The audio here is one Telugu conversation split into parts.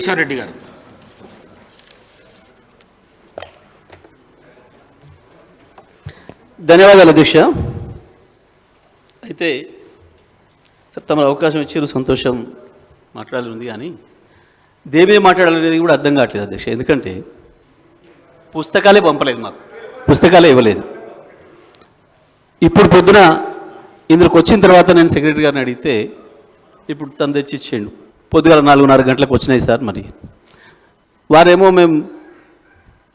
జగదీశ్వర్ రెడ్డి గారు. ధన్యవాదాలు అధ్యక్ష. అయితే సార్ తమరు అవకాశం ఇచ్చారు, సంతోషం, మాట్లాడాలి ఉంది. కానీ దేమే మాట్లాడాలనేది కూడా అర్థం కావట్లేదు అధ్యక్ష. ఎందుకంటే పుస్తకాలే పంపలేదు, మాకు పుస్తకాలే ఇవ్వలేదు. ఇప్పుడు పొద్దున ఇందులోకి వచ్చిన తర్వాత నేను సెక్రటరీ గారిని అడిగితే ఇప్పుడు తను తెచ్చి ఇచ్చేయండు. పొద్దుగాల 4:30 గంటలకు వచ్చినాయి సార్. మరి వారేమో మేము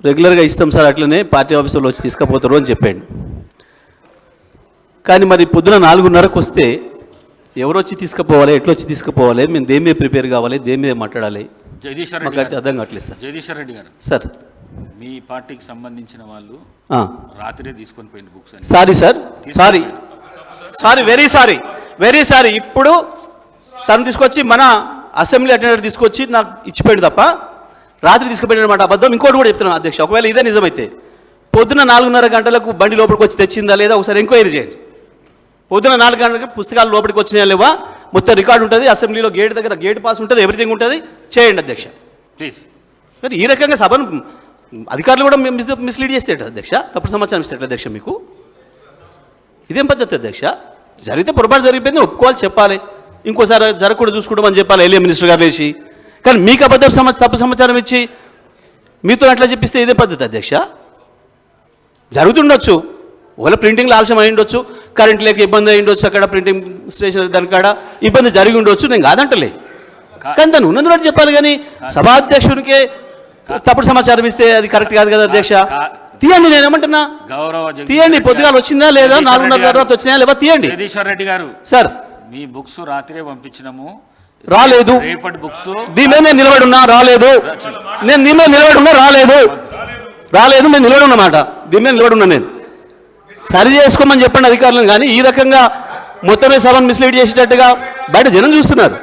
రెగ్యులర్గా ఇస్తాం సార్, అట్లనే పార్టీ ఆఫీసులో వచ్చి తీసుకుపోతారు అని చెప్పాడు. కానీ మరి పొద్దున 4:30కు వస్తే ఎవరు వచ్చి తీసుకుపోవాలి, ఎట్లా వచ్చి తీసుకుపోవాలి, మేము దేని మీద ప్రిపేర్ కావాలి, దేని మీద మాట్లాడాలి, జగదీశ్వర్ మాకు అయితే అర్థం కావట్లేదు సార్. జగదీశ్వర్ రెడ్డి గారు సార్, మీ పార్టీకి సంబంధించిన వాళ్ళు రాత్రే తీసుకొని పోయిన బుక్స్ అని. Sorry sir, sorry sorry, very sorry. ఇప్పుడు తను తీసుకొచ్చి మన అసెంబ్లీ అటెండర్ తీసుకొచ్చి నాకు ఇచ్చిపోయాడు తప్ప రాత్రి తీసుకుపోయాడు అనమాట. అబద్ధం. ఇంకోటి కూడా చెప్తున్నాను అధ్యక్ష, ఒకవేళ ఇదే నిజమైతే పొద్దున 4:30 గంటలకు బండి లోపలికి వచ్చి తెచ్చిందా లేదా ఒకసారి ఎంక్వైరీ చేయండి. పొద్దున 4 గంటలకు పుస్తకాలు లోపలికి వచ్చినాయా లేవా మొత్తం రికార్డు ఉంటుంది. అసెంబ్లీలో గేట్ దగ్గర గేట్ పాస్ ఉంటుంది, ఎవ్రీథింగ్ ఉంటుంది. చేయండి అధ్యక్ష ప్లీజ్. మరి ఈ రకంగా సభను అధికారులు కూడా మిస్లీడ్ చేస్తే అధ్యక్ష, తప్పుడు సమాచారం ఇస్తే అధ్యక్ష. మీకు ఇదేం పద్ధతి అధ్యక్ష? జరిగితే పొరపాటు జరిగిపోయింది ఒప్పుకోవాలి, చెప్పాలి. ఇంకోసారి జరగకూడదు చూసుకోవడం చెప్పాలి ఎల్ఏ మినిస్టర్ గారు వేసి. కానీ మీకు అబద్ధం తప్పు సమాచారం ఇచ్చి మీతో అట్లా చెప్పిస్తే ఇదే పద్ధతి అధ్యక్ష? జరుగుతుండొచ్చు, ఒకవేళ ప్రింటింగ్లో ఆలస్యం అయి ఉండొచ్చు, కరెంట్ లేక ఇబ్బంది అయి ఉండొచ్చు, అక్కడ ప్రింటింగ్ స్టేషన్ దాని కాడ ఇబ్బంది జరిగి ఉండొచ్చు, నేను కాదంటలే. కానీ దాన్ని ఉన్నది చెప్పాలి. కానీ సభాధ్యక్షునికే తప్పుడు సమాచారం ఇస్తే అది కరెక్ట్ కాదు కదా అధ్యక్ష. తీయండి, నేను ఏమంటున్నా, తీయండి. పొద్దుగాలు వచ్చిందా లేదా, 4:30 తర్వాత వచ్చినాయా లేదా తీయండి. జగదీశ్వర్ రెడ్డి గారు సార్, మీ బుక్స్ రాత్రే పంపించినాము, రాలేదు. రేపటి బుక్స్ దీని మీద నేను నిలబడి ఉన్నా, రాలేదు. నేను దీని మీద నిలబడి ఉన్నా, రాలేదు. నేను నిలబడి ఉన్నమాట, దీని మీద నిలబడి ఉన్నా. నేను సరి చేసుకోమని చెప్పండి అధికారులను. కానీ ఈ రకంగా మొత్తమే సభను మిస్లీడ్ చేసేటట్టుగా బయట జనం చూస్తున్నారు.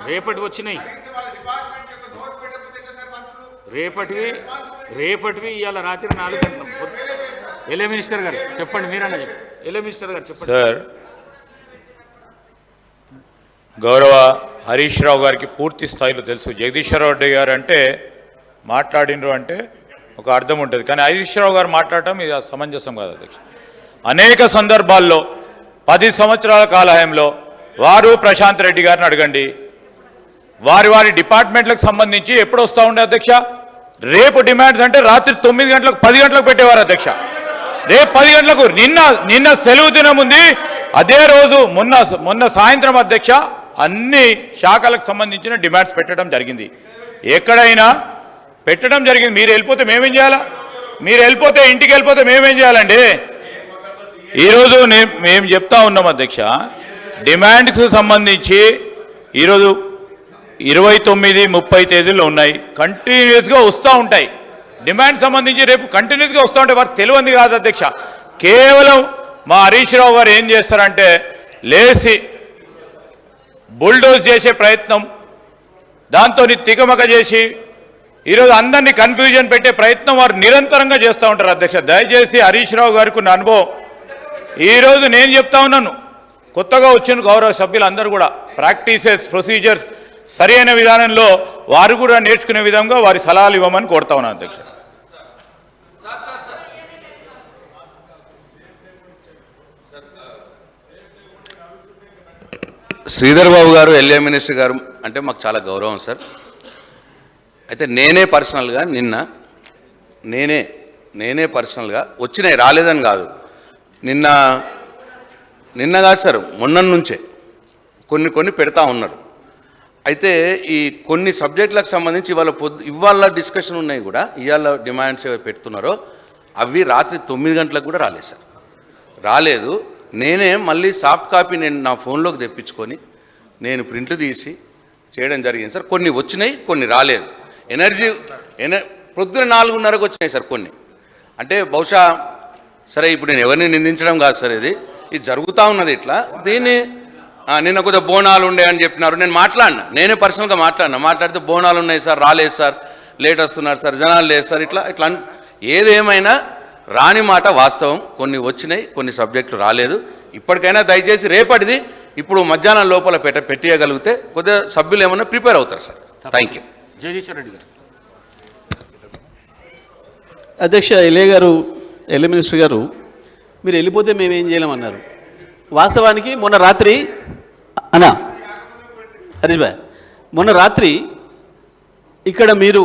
రేపటి వచ్చినాయి, రేపటివి ఇవాళ రాత్రి 4 గంటలకు. ఎల్ఏ మినిస్టర్ గారు చెప్పండి, మీరన్నా చెప్పండి. ఎల్ఏ మినిస్టర్ గారు చెప్పండి. సార్, గౌరవ హరీష్ రావు గారికి పూర్తి స్థాయిలో తెలుసు. జగదీశ్వర్ రెడ్డి గారు అంటే మాట్లాడినరు అంటే ఒక అర్థం ఉంటుంది, కానీ హరీష్ రావు గారు మాట్లాడటం ఇది సమంజసం కాదు అధ్యక్ష. అనేక సందర్భాల్లో 10 సంవత్సరాల కాలహయంలో వారు ప్రశాంత్ రెడ్డి గారిని అడగండి, వారి డిపార్ట్మెంట్లకు సంబంధించి ఎప్పుడు వస్తూ ఉండే అధ్యక్ష. రేపు డిమాండ్స్ అంటే రాత్రి 9 గంటలకు 10 గంటలకు పెట్టేవారు అధ్యక్ష. రేపు 10 గంటలకు. నిన్న సెలవు దినం ఉంది, అదే రోజు మొన్న సాయంత్రం అధ్యక్ష అన్ని శాఖలకు సంబంధించిన డిమాండ్స్ పెట్టడం జరిగింది. ఎక్కడైనా పెట్టడం జరిగింది. మీరు వెళ్ళిపోతే మేమేం చేయాలా? మీరు వెళ్ళిపోతే, ఇంటికి వెళ్ళిపోతే మేమేం చేయాలండి? ఈరోజు మేము చెప్తా ఉన్నాం అధ్యక్ష, డిమాండ్స్కి సంబంధించి ఈరోజు 29, 30 తేదీల్లో ఉన్నాయి, కంటిన్యూస్గా వస్తూ ఉంటాయి. డిమాండ్ సంబంధించి రేపు కంటిన్యూస్గా వస్తూ ఉంటాయి. వారికి తెలియంది కాదు అధ్యక్ష. కేవలం మా హరీష్ రావు గారు ఏం చేస్తారంటే లేసి బుల్డోజ్ చేసే ప్రయత్నం, దాంతో తికమక చేసి ఈరోజు అందరినీ కన్ఫ్యూజన్ పెట్టే ప్రయత్నం వారు నిరంతరంగా చేస్తూ ఉంటారు అధ్యక్ష. దయచేసి హరీష్ రావు గారికి ఉన్న అనుభవం ఈరోజు నేను చెప్తా ఉన్నాను, కొత్తగా వచ్చిన గౌరవ సభ్యులందరూ కూడా ప్రాక్టీసెస్, ప్రొసీజర్స్ సరైన విధానంలో వారు కూడా నేర్చుకునే విధంగా వారి సలహాలు ఇవ్వమని కోరుతా ఉన్నాను అధ్యక్ష. శ్రీధర్ బాబు గారు, ఎల్ఏ మినిస్టర్ గారు అంటే మాకు చాలా గౌరవం సార్. అయితే నేనే పర్సనల్గా నేనే పర్సనల్గా వచ్చినాయి, రాలేదని కాదు. నిన్న కాదు సార్, మొన్న నుంచే కొన్ని పెడతా ఉన్నారు. అయితే ఈ కొన్ని సబ్జెక్టులకు సంబంధించి ఇవాళ డిస్కషన్ ఉన్నాయి కూడా, ఇవాళ డిమాండ్స్ పెడుతున్నారో అవి రాత్రి 9 గంటలకు కూడా రాలేదు సార్, రాలేదు. నేనే మళ్ళీ సాఫ్ట్ కాపీ నేను నా ఫోన్లోకి తెప్పించుకొని నేను ప్రింట్ తీసి చేయడం జరిగింది సార్. కొన్ని వచ్చినాయి, కొన్ని రాలేదు. పొద్దున 4:30కు వచ్చినాయి సార్ కొన్ని. అంటే బహుశా సరే, ఇప్పుడు నేను ఎవరిని నిందించడం కాదు సార్, ఇది జరుగుతూ ఉన్నది ఇట్లా. దీన్ని నిన్న కొద్దిగా బోనాలు ఉండే అని చెప్పినారు, నేను నేనే పర్సనల్గా మాట్లాడితే బోనాలు ఉన్నాయి సార్, రాలేదు సార్, లేట్ వస్తున్నారు సార్, జనాలు లేదు సార్, ఇట్లా ఏదేమైనా రాని మాట వాస్తవం. కొన్ని వచ్చినాయి, కొన్ని సబ్జెక్టులు రాలేదు. ఇప్పటికైనా దయచేసి రేపటిది ఇప్పుడు మధ్యాహ్నం లోపల పెట్టేయగలిగితే కొద్దిగా సభ్యులు ఏమన్నా ప్రిపేర్ అవుతారు sir. Thank you. Jagadishwar Reddy గారు. అధ్యక్ష, ఎల్ఏ మినిస్టర్ గారు, మీరు వెళ్ళిపోతే మేము ఏం చేయలేమన్నారు. వాస్తవానికి మొన్న రాత్రి హరీష్ భాయ్, మొన్న రాత్రి ఇక్కడ మీరు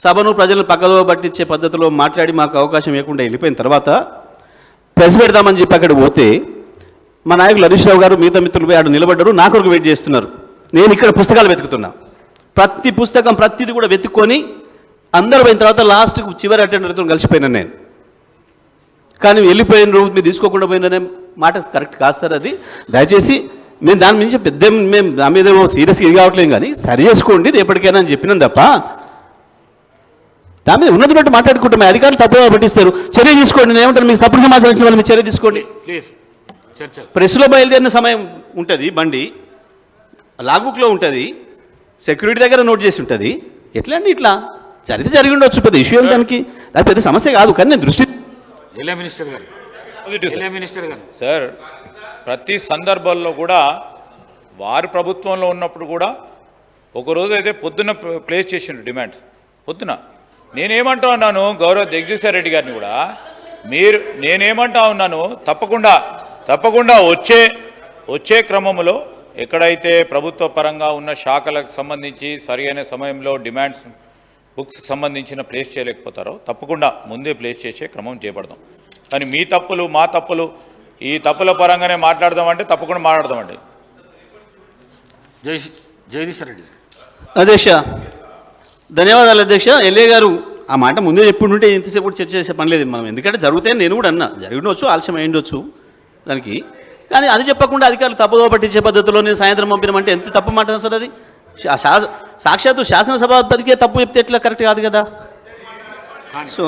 సభను ప్రజలను పక్కదో పట్టించే పద్ధతిలో మాట్లాడి మాకు అవకాశం ఇవ్వకుండా వెళ్ళిపోయిన తర్వాత ప్రెస్ పెడదామని చెప్పి అక్కడ పోతే మా నాయకులు హరీష్ రావు గారు మిగతా మిత్రులు పోయి ఆడు నిలబడ్డారు, నా కొరకు వెయిట్ చేస్తున్నారు. నేను ఇక్కడ పుస్తకాలు వెతుకుతున్నా, ప్రతి పుస్తకం ప్రతిది కూడా వెతుక్కొని అందరూ పోయిన తర్వాత లాస్ట్కు చివరి అటెండర్తో కలిసిపోయినాను నేను. కానీ వెళ్ళిపోయిన రోజు మీరు తీసుకోకుండా పోయిననే మాట కరెక్ట్ కాదు సార్. అది దయచేసి మేము దాని నుంచి మేము దాని మీద సీరియస్గా ఇది కావట్లేదు, కానీ సరి చేసుకోండి రేపటికైనా అని చెప్పినాం తప్ప దాని మీద ఉన్నది బట్టి మాట్లాడుకుంటాం. అధికారులు తప్పుగా పట్టిస్తారు, చర్య తీసుకోండి. నేను ఏమంటాను, మీకు తప్పుడు సమాచారం ఇచ్చిన వాళ్ళు మీరు చర్య తీసుకోండి. ప్లీజ్ చర్చ. ప్రెస్లో బయలుదేరిన సమయం ఉంటుంది, బండి లాగ్బుక్లో ఉంటుంది, సెక్యూరిటీ దగ్గర నోట్ చేసి ఉంటుంది. ఎట్లా అండి ఇట్లా జరిగి ఉండొచ్చు, పెద్ద ఇష్యూ ఏం దానికి, అది పెద్ద సమస్య కాదు. కానీ నేను దృష్టి ఎల్ఏ మినిస్టర్ గారు. ఎల్ఏ మినిస్టర్ గారు. సార్, ప్రతి సందర్భాల్లో కూడా వారి ప్రభుత్వంలో ఉన్నప్పుడు కూడా ఒకరోజు అయితే పొద్దున్న ప్లేస్ చేసిండు డిమాండ్స్. పొద్దున నేనేమంటా ఉన్నాను గౌరవ జగదీశ్వర్ రెడ్డి గారిని కూడా, నేనేమంటా ఉన్నాను, తప్పకుండా వచ్చే క్రమంలో ఎక్కడైతే ప్రభుత్వ పరంగా ఉన్న శాఖలకు సంబంధించి సరైన సమయంలో డిమాండ్స్ బుక్స్కి సంబంధించిన ప్లేస్ చేయలేకపోతారో తప్పకుండా ముందే ప్లేస్ చేసే క్రమం చేపడదాం. కానీ మీ తప్పులు మా తప్పులు ఈ తప్పుల పరంగానే మాట్లాడదామంటే తప్పకుండా మాట్లాడదామండి. జగదీశ్వర్ రెడ్డి. అధ్యక్ష ధన్యవాదాలు అధ్యక్ష. ఎల్ఏ గారు ఆ మాట ముందే చెప్పుంటే ఇంతసేపు చర్చ చేసే పని లేదు మనం, ఎందుకంటే జరుగుతాయని నేను కూడా అన్నా, జరిగినవచ్చు ఆలస్యం అయ్యిండొచ్చు దానికి. కానీ అది చెప్పకుండా అధికారులు తప్పుదో పట్టించే పద్ధతిలో నేను సాయంత్రం పంపినామంటే ఎంత తప్పు మాట సార్. అది సాక్షాత్తు శాసనసభాపతికే తప్పు చెప్తే ఎట్లా కరెక్ట్ కాదు కదా. సో